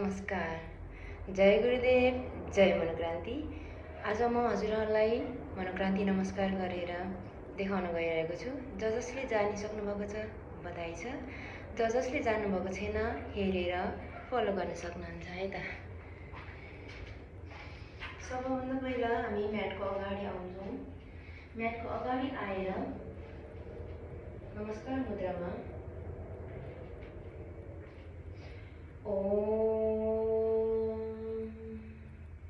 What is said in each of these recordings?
नमस्कार। जय गुरुदेव, जय मनोक्रान्ति। आज म हजुरहरूलाई मनोक्रान्ति नमस्कार गरेर देखाउन गइरहेको छु। जसले जानिसक्नु भएको छ बधाई छ, जसले जान्नुभएको छैन हेरेर फलो गर्न सक्नुहुन्छ है त। सबभन्दा पहिला हामी म्याटको अगाडि आउँछौँ। म्याटको अगाडि आएर नमस्कार मुद्रामा ओम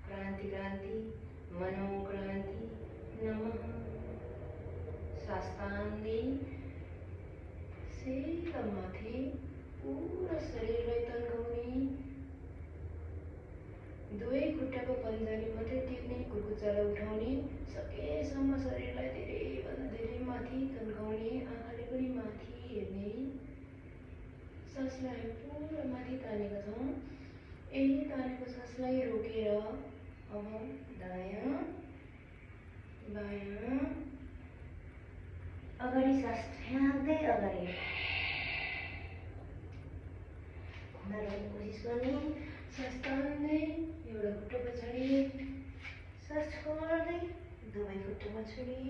क्रान्ति क्रान्ति मनोक्रान्ति नमः। सास्तान्दै सेता माथि पुरा शरीरलाई तन्काउने, दुवै खुट्टाको पन्जाले मात्रै टेक्ने, कुर्कुच्चालाई उठाउने, सकेसम्म शरीरलाई धेरैभन्दा धेरै माथि तन्काउने, आँखाले पनि माथि हेर्ने, सासलाई पुरा माथि तानेका छौँ। यही तानेको सासलाई रोकेर अब दायाँ बायाँ अगाडि सास फ्याँक्दै अगाडि रोक्ने कोसिस गर्ने। सास तान्दै एउटा खुट्टा पछाडि, सास छोड्दै दुवै खुट्टा पछाडि,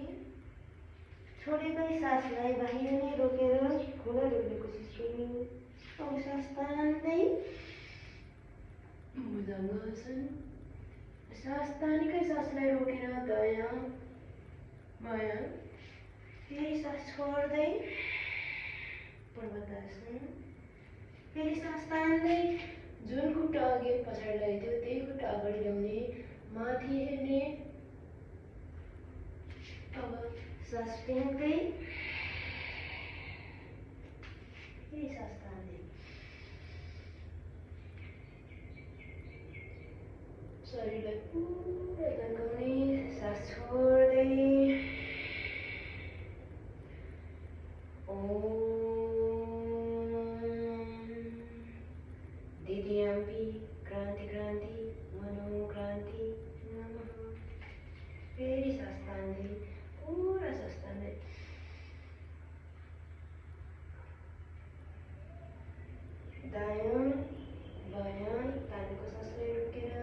छोडेकै सासलाई बाहिर नै रोकेर खुला रोक्ने कोसिस गर्ने। अब सास तान्दै भुजङ्गासन, सास तानेकै सासलाई रोकेर दायाँ बायाँ, फेरि सास छोड्दै पर्वतासन, फेरि सास तान्दै जुन खुट्टा अघि पछाडि लागेको थियो त्यही खुट्टा अगाडि ल्याउने, माथि हेर्ने। अब सास फ्याँक्दै फेरि सास तान्दै शरीरलाई पुरा तन्काउने, सास छोड्दै ओम दिव्याम्पी क्रान्ति क्रान्ति मनोक्रान्ति नमः। फेरि सास तान्दै पुरा सास तान्दै दायाँ बायाँ तानेको सासलाई रोकेर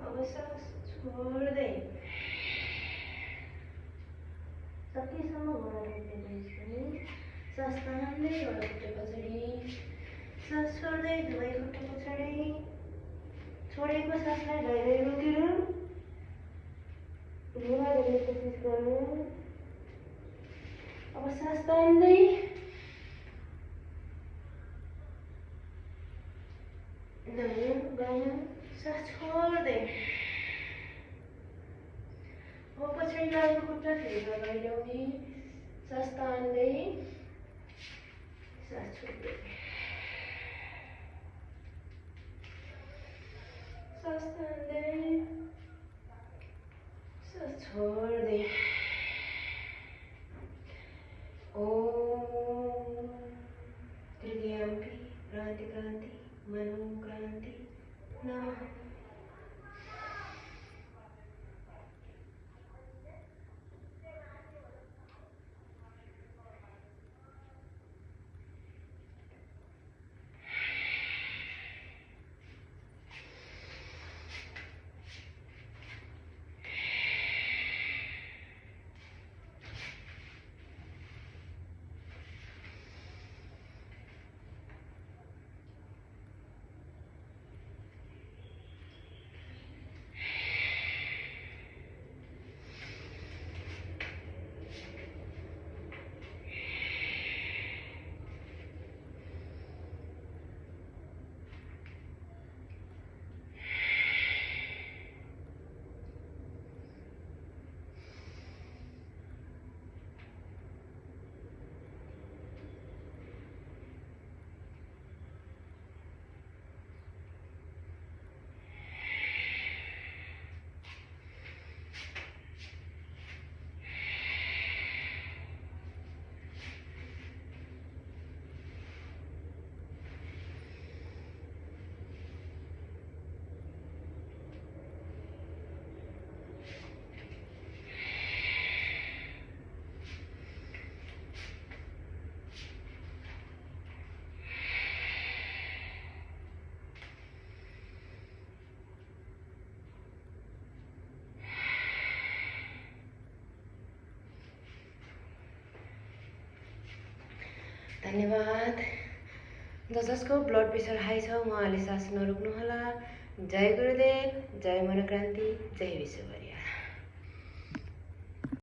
अब सास छोड्दै सकेसम्म घुँडा रोक्ने कोसिस गर्ने। सास तान्दै एउटा खुट्टा पछाडि, सास छोड्दै दुवै खुट्टा पछाडि, छोडेको सासलाई धैर्य रोकेर घुँडा रोक्ने कोसिस गर्नु। अब सास तान्दै दायाँ बायाँ, सास छोड्दै अब पछाडि लागेको खुट्टा फेरि अगाडि ल्याउने, सास तान्दै सास छोड्दै सास तान्दै सास छोड्दै ओम त्रिव्याम्पी क्रान्ति क्रान्ति मनोक्रान्ति नमः। धन्यवाद। जसको ब्लड प्रेसर हाई छ उहाँले सास नरोक्नुहोला। जय गुरुदेव, जय मनोक्रान्ति, जय विश्वभरिया।